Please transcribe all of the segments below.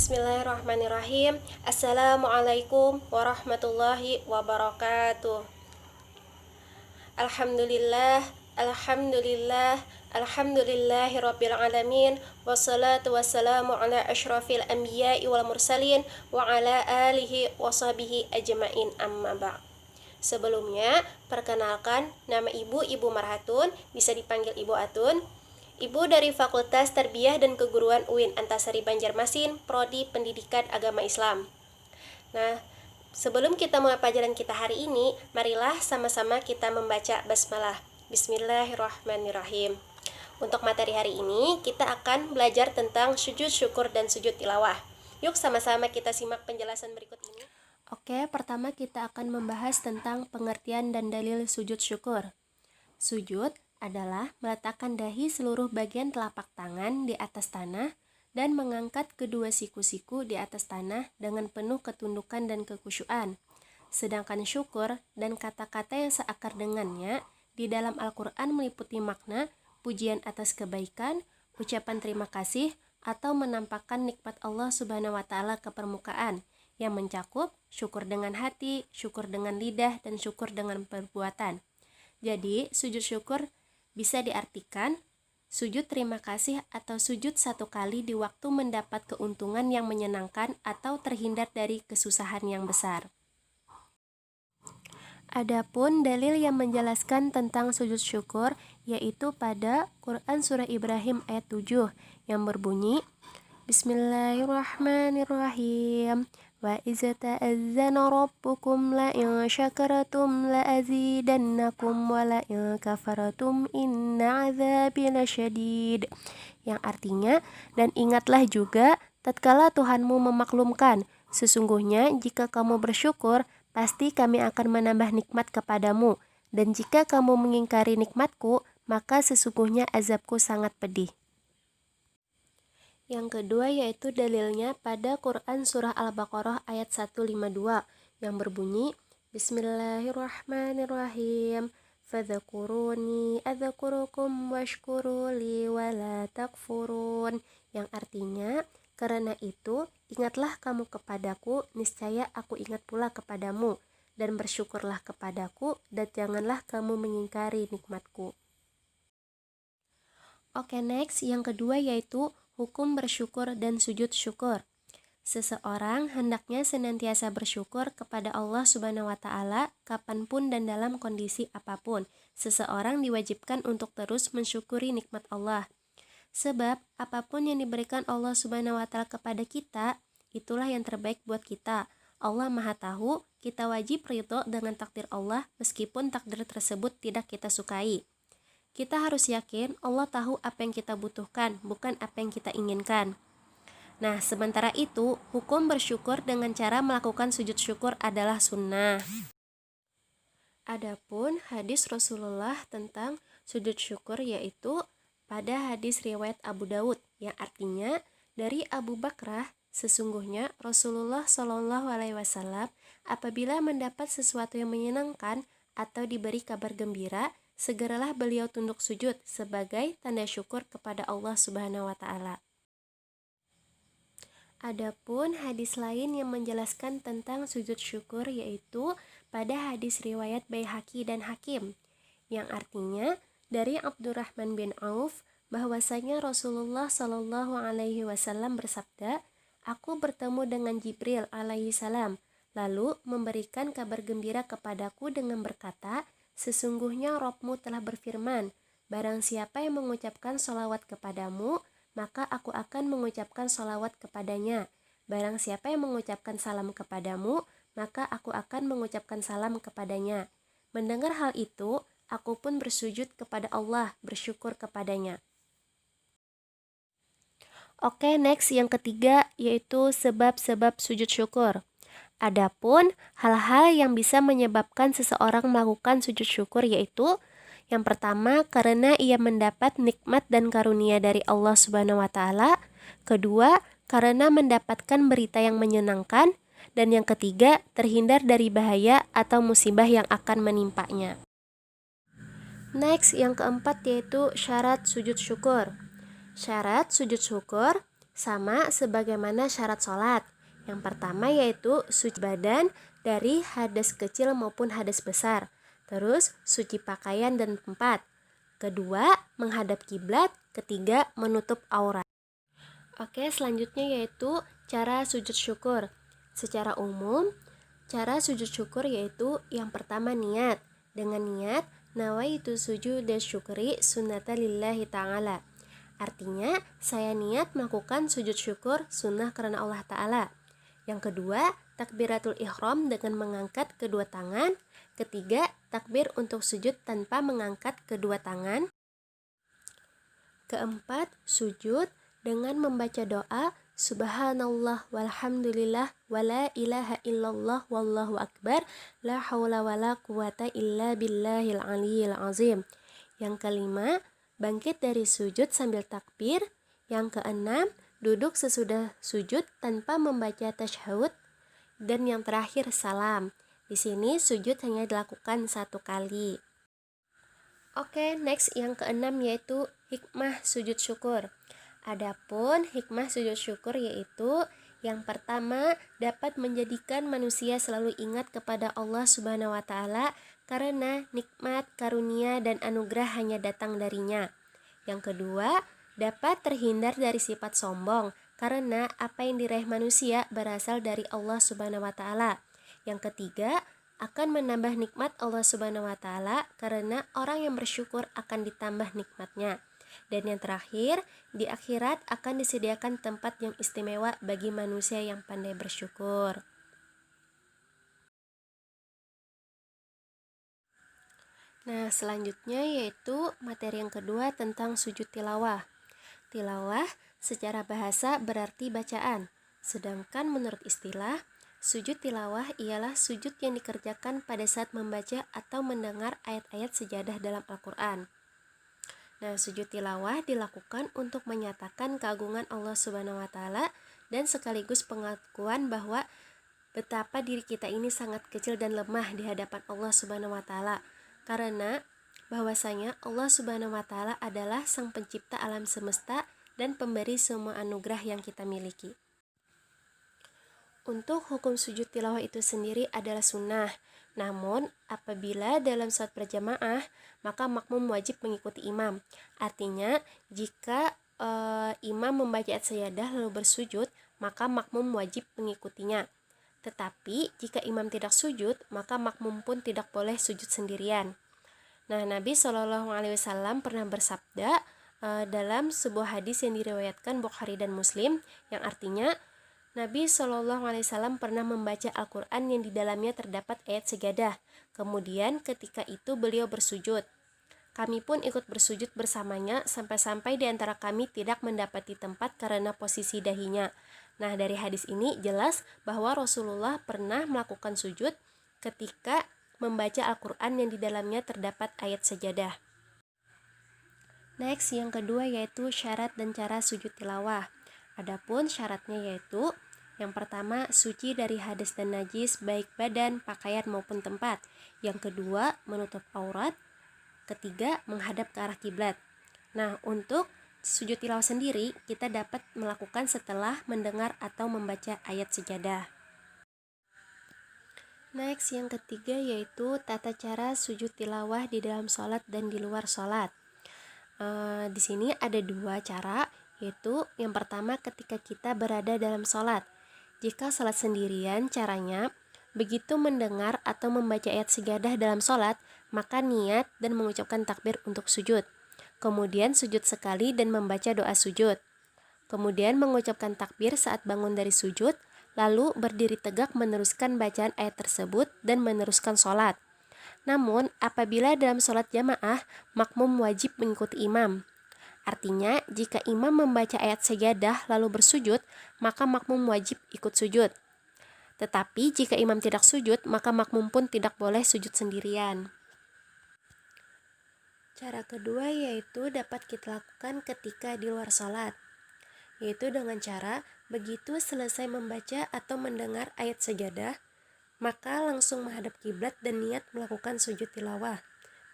Bismillahirrahmanirrahim. Assalamualaikum warahmatullahi wabarakatuh. Alhamdulillah, alhamdulillah, alhamdulillahirabbil alamin. Wassalatu wassalamu ala asyrafil anbiya'i wal mursalin wa ala alihi wa sahbihi ajmain, amma ba'd. Sebelumnya, perkenalkan, nama Ibu Marhatun, bisa dipanggil Ibu Atun. Ibu dari Fakultas Tarbiyah dan Keguruan UIN Antasari Banjarmasin, Prodi Pendidikan Agama Islam. Nah, sebelum kita mulai pelajaran kita hari ini, marilah sama-sama kita membaca basmalah. Bismillahirrahmanirrahim. Untuk materi hari ini, kita akan belajar tentang sujud syukur dan sujud tilawah. Yuk sama-sama kita simak penjelasan berikut ini. Oke, pertama kita akan membahas tentang pengertian dan dalil sujud syukur. Sujud adalah meletakkan dahi seluruh bagian telapak tangan di atas tanah dan mengangkat kedua siku-siku di atas tanah dengan penuh ketundukan dan kekhusyuan. Sedangkan syukur dan kata-kata yang seakar dengannya di dalam Al-Quran meliputi makna pujian atas kebaikan, ucapan terima kasih, atau menampakkan nikmat Allah Subhanahu wa Ta'ala ke permukaan yang mencakup syukur dengan hati, syukur dengan lidah, dan syukur dengan perbuatan. Jadi, sujud syukur bisa diartikan sujud terima kasih atau sujud satu kali di waktu mendapat keuntungan yang menyenangkan atau terhindar dari kesusahan yang besar. Adapun dalil yang menjelaskan tentang sujud syukur yaitu pada Quran Surah Ibrahim ayat 7 yang berbunyi Bismillahirrahmanirrahim. Wa iza ta'azzana rabbukum la in syakartum la azidannakum wa la in kafartum inna azabi lasyadid. Yang artinya, dan ingatlah juga tatkala Tuhanmu memaklumkan, sesungguhnya jika kamu bersyukur, pasti kami akan menambah nikmat kepadamu, dan jika kamu mengingkari nikmatku, maka sesungguhnya azabku sangat pedih. Yang kedua yaitu dalilnya pada Quran Surah Al-Baqarah ayat 152 yang berbunyi Bismillahirrahmanirrahim. Fadzakuruni adzakurukum washkuruli wala takfurun. Yang artinya, karena itu ingatlah kamu kepadaku, niscaya aku ingat pula kepadamu, dan bersyukurlah kepadaku, dan janganlah kamu mengingkari nikmatku. Oke, next, yang kedua yaitu hukum bersyukur dan sujud syukur. Seseorang hendaknya senantiasa bersyukur kepada Allah Subhanahu wa Ta'ala kapanpun dan dalam kondisi apapun. Seseorang diwajibkan untuk terus mensyukuri nikmat Allah. Sebab apapun yang diberikan Allah Subhanahu wa Ta'ala kepada kita, itulah yang terbaik buat kita. Allah Maha Tahu, kita wajib ridho dengan takdir Allah meskipun takdir tersebut tidak kita sukai. Kita harus yakin Allah tahu apa yang kita butuhkan, bukan apa yang kita inginkan. Nah, sementara itu, hukum bersyukur dengan cara melakukan sujud syukur adalah sunnah. Adapun hadis Rasulullah tentang sujud syukur yaitu pada hadis riwayat Abu Daud, yang artinya dari Abu Bakrah, sesungguhnya Rasulullah SAW apabila mendapat sesuatu yang menyenangkan atau diberi kabar gembira, segeralah beliau tunduk sujud sebagai tanda syukur kepada Allah Subhanahu wa Ta'ala. Adapun hadis lain yang menjelaskan tentang sujud syukur yaitu pada hadis riwayat Baihaqi dan Hakim, yang artinya dari Abdurrahman bin Auf bahwasanya Rasulullah SAW bersabda, aku bertemu dengan Jibril alaihi salam, lalu memberikan kabar gembira kepadaku dengan berkata, sesungguhnya Rabb-Mu telah berfirman, barang siapa yang mengucapkan sholawat kepadamu, maka aku akan mengucapkan sholawat kepadanya. Barang siapa yang mengucapkan salam kepadamu, maka aku akan mengucapkan salam kepadanya. Mendengar hal itu, aku pun bersujud kepada Allah, bersyukur kepadanya. Oke, next yang ketiga yaitu sebab-sebab sujud syukur. Adapun hal-hal yang bisa menyebabkan seseorang melakukan sujud syukur yaitu yang pertama karena ia mendapat nikmat dan karunia dari Allah Subhanahu wa Ta'ala, kedua karena mendapatkan berita yang menyenangkan, dan yang ketiga terhindar dari bahaya atau musibah yang akan menimpanya. Next, yang keempat yaitu syarat sujud syukur. Syarat sujud syukur sama sebagaimana syarat sholat. Yang pertama yaitu suci badan dari hadas kecil maupun hadas besar. Terus suci pakaian dan tempat. Kedua, menghadap kiblat. Ketiga, menutup aurat. Oke, selanjutnya yaitu cara sujud syukur. Secara umum, cara sujud syukur yaitu yang pertama niat. Dengan niat, nawaitu sujud dan syukri sunnata lillahi ta'ala. Artinya, saya niat melakukan sujud syukur sunnah karena Allah Ta'ala. Yang kedua, takbiratul ihram dengan mengangkat kedua tangan. Ketiga, takbir untuk sujud tanpa mengangkat kedua tangan. Keempat, sujud dengan membaca doa Subhanallah walhamdulillah wala ilaha illallah wallahu akbar la haula wala quwata illa billahil aliyil azim. Yang kelima, bangkit dari sujud sambil takbir. Yang keenam, duduk sesudah sujud tanpa membaca tasyahud. Dan yang terakhir, salam. Di sini sujud hanya dilakukan 1 kali. Oke, next yang keenam yaitu hikmah sujud syukur. Adapun hikmah sujud syukur yaitu yang pertama, dapat menjadikan manusia selalu ingat kepada Allah Subhanahu wa taala karena nikmat, karunia dan anugerah hanya datang darinya. Yang kedua, dapat terhindar dari sifat sombong karena apa yang diraih manusia berasal dari Allah Subhanahu wa taala. Yang ketiga, akan menambah nikmat Allah Subhanahu wa taala karena orang yang bersyukur akan ditambah nikmatnya. Dan yang terakhir, di akhirat akan disediakan tempat yang istimewa bagi manusia yang pandai bersyukur. Nah, selanjutnya yaitu materi yang kedua tentang sujud tilawah. Tilawah secara bahasa berarti bacaan, sedangkan menurut istilah, sujud tilawah ialah sujud yang dikerjakan pada saat membaca atau mendengar ayat-ayat sejadah dalam Al-Quran. Nah, sujud tilawah dilakukan untuk menyatakan keagungan Allah Subhanahu wa taala dan sekaligus pengakuan bahwa betapa diri kita ini sangat kecil dan lemah di hadapan Allah Subhanahu wa taala. Karena bahwasanya Allah Subhanahu wa taala adalah Sang Pencipta alam semesta dan pemberi semua anugerah yang kita miliki. Untuk hukum sujud tilawah itu sendiri adalah sunnah. Namun, apabila dalam salat berjamaah, maka makmum wajib mengikuti imam. Artinya, jika imam membaca ayat sajadah lalu bersujud, maka makmum wajib mengikutinya. Tetapi, jika imam tidak sujud, maka makmum pun tidak boleh sujud sendirian. Nah, Nabi SAW pernah bersabda dalam sebuah hadis yang diriwayatkan Bukhari dan Muslim, yang artinya, Nabi SAW pernah membaca Al-Quran yang di dalamnya terdapat ayat sejadah. Kemudian ketika itu beliau bersujud. Kami pun ikut bersujud bersamanya sampai-sampai di antara kami tidak mendapati tempat karena posisi dahinya. Nah, dari hadis ini jelas bahwa Rasulullah pernah melakukan sujud ketika membaca Al-Quran yang di dalamnya terdapat ayat sejadah. Next, yang kedua yaitu syarat dan cara sujud tilawah. Adapun syaratnya yaitu yang pertama, suci dari hadas dan najis baik badan, pakaian maupun tempat. Yang kedua, menutup aurat. Ketiga, menghadap ke arah kiblat. Nah, untuk sujud tilawah sendiri kita dapat melakukan setelah mendengar atau membaca ayat sejadah. Next, yang ketiga yaitu tata cara sujud tilawah di dalam sholat dan di luar sholat. Di sini ada 2 cara, yaitu yang pertama ketika kita berada dalam sholat. Jika sholat sendirian, caranya begitu mendengar atau membaca ayat sejadah dalam sholat, maka niat dan mengucapkan takbir untuk sujud. Kemudian sujud sekali dan membaca doa sujud. Kemudian mengucapkan takbir saat bangun dari sujud, lalu berdiri tegak meneruskan bacaan ayat tersebut dan meneruskan sholat. Namun, apabila dalam sholat jamaah, makmum wajib mengikuti imam. Artinya, jika imam membaca ayat sajadah lalu bersujud, maka makmum wajib ikut sujud. Tetapi jika imam tidak sujud, maka makmum pun tidak boleh sujud sendirian. Cara kedua yaitu dapat kita lakukan ketika di luar sholat, yaitu dengan cara begitu selesai membaca atau mendengar ayat sajadah, maka langsung menghadap kiblat dan niat melakukan sujud tilawah.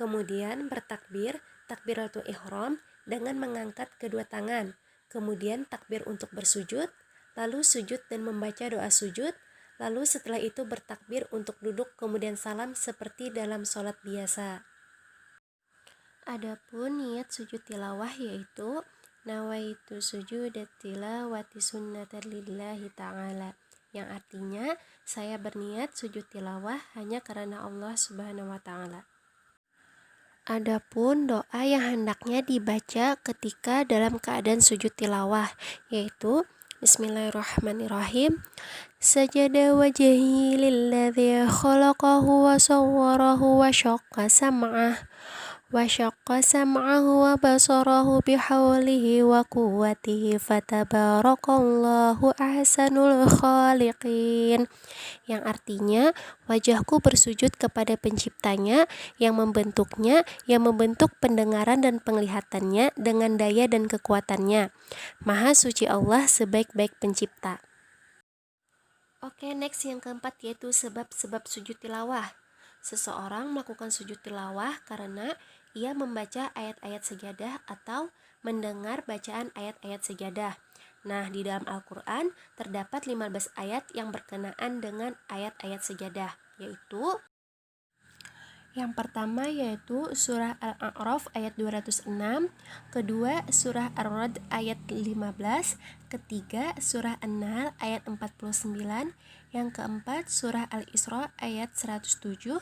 Kemudian bertakbir, takbiratul ihram, dengan mengangkat kedua tangan. kemudian takbir untuk bersujud, lalu sujud dan membaca doa sujud, lalu setelah itu bertakbir untuk duduk kemudian salam seperti dalam sholat biasa. Adapun niat sujud tilawah yaitu nawaitu sujud tilawati sunnatan lillahi ta'ala, yang artinya saya berniat sujud tilawah hanya karena Allah Subhanahu wa ta'ala. Adapun doa yang hendaknya dibaca ketika dalam keadaan sujud tilawah yaitu Bismillahirrahmanirrahim. Sajada wajhi lilladzi khalaqahu wa sawwarahu wa syaqqa sam'ahu wa basarahu bihaulihi wa quwwatihi fatabarakallahu ahsanul khaliqin, yang artinya wajahku bersujud kepada penciptanya yang membentuknya, yang membentuk pendengaran dan penglihatannya dengan daya dan kekuatannya. Maha suci Allah sebaik-baik pencipta. Oke, next yang keempat yaitu sebab-sebab sujud tilawah. Seseorang melakukan sujud tilawah karena ia membaca ayat-ayat sejadah atau mendengar bacaan ayat-ayat sejadah. Nah, di dalam Al-Quran terdapat 15 ayat yang berkenaan dengan ayat-ayat sejadah, yaitu yang pertama yaitu surah Al-A'raf ayat 206, kedua surah Ar-Ra'd ayat 15, ketiga surah An-Nahl ayat 49, yang keempat surah Al-Isra ayat 107,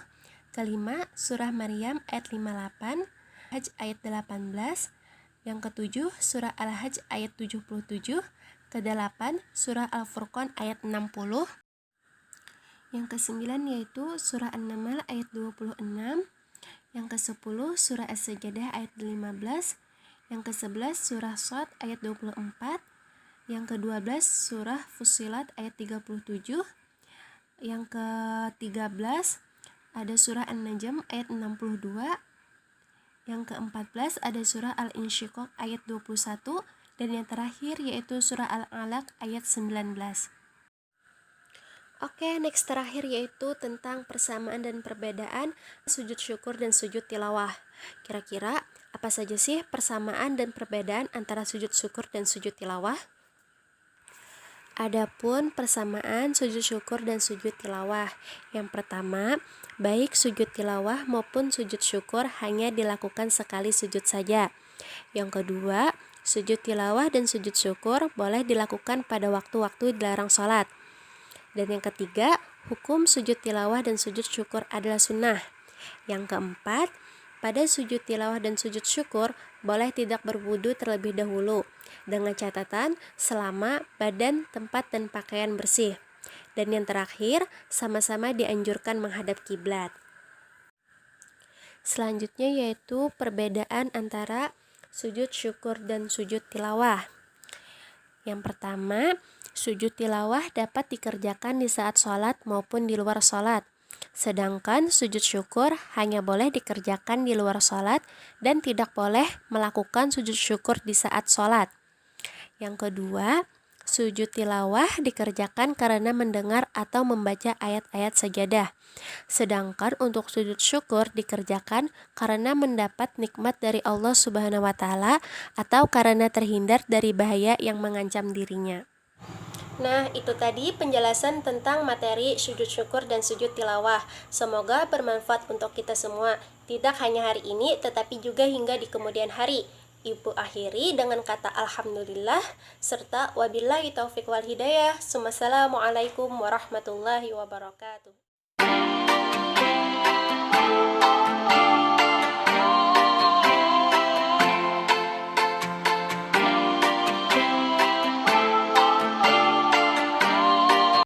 kelima surah Maryam ayat 58, Hajj ayat 18, yang ketujuh surah Al-Hajj ayat 77, kedelapan surah Al-Furqan ayat 60, yang kesembilan yaitu surah An-Naml ayat 26, yang ke-10 surah As-Sajdah ayat 15, yang ke-11 surah Shad ayat 24, yang ke-12 surah Fussilat ayat 37, yang ke-13 ada surah An-Najm ayat 62, yang ke-14 ada surah Al-Insyiqaq ayat 21, dan yang terakhir yaitu surah Al-Alaq ayat 19. Oke, next terakhir yaitu tentang persamaan dan perbedaan sujud syukur dan sujud tilawah. Kira-kira apa saja sih persamaan dan perbedaan antara sujud syukur dan sujud tilawah? Adapun persamaan sujud syukur dan sujud tilawah, yang pertama, baik sujud tilawah maupun sujud syukur hanya dilakukan sekali sujud saja. Yang kedua, sujud tilawah dan sujud syukur boleh dilakukan pada waktu-waktu dilarang sholat. Dan yang ketiga, hukum sujud tilawah dan sujud syukur adalah sunnah. Yang keempat, pada sujud tilawah dan sujud syukur boleh tidak berwudu terlebih dahulu, dengan catatan selama badan, tempat, dan pakaian bersih. Dan yang terakhir, sama-sama dianjurkan menghadap kiblat. Selanjutnya yaitu perbedaan antara sujud syukur dan sujud tilawah. Yang pertama, sujud tilawah dapat dikerjakan di saat sholat maupun di luar sholat. Sedangkan sujud syukur hanya boleh dikerjakan di luar sholat dan tidak boleh melakukan sujud syukur di saat sholat. Yang kedua, sujud tilawah dikerjakan karena mendengar atau membaca ayat-ayat sajadah. Sedangkan untuk sujud syukur dikerjakan karena mendapat nikmat dari Allah Subhanahu wa ta'ala atau karena terhindar dari bahaya yang mengancam dirinya. Nah, itu tadi penjelasan tentang materi sujud syukur dan sujud tilawah. Semoga bermanfaat untuk kita semua, tidak hanya hari ini, tetapi juga hingga di kemudian hari. Ibu akhiri dengan kata alhamdulillah, serta wabillahi taufiq wal hidayah. Assalamualaikum warahmatullahi wabarakatuh.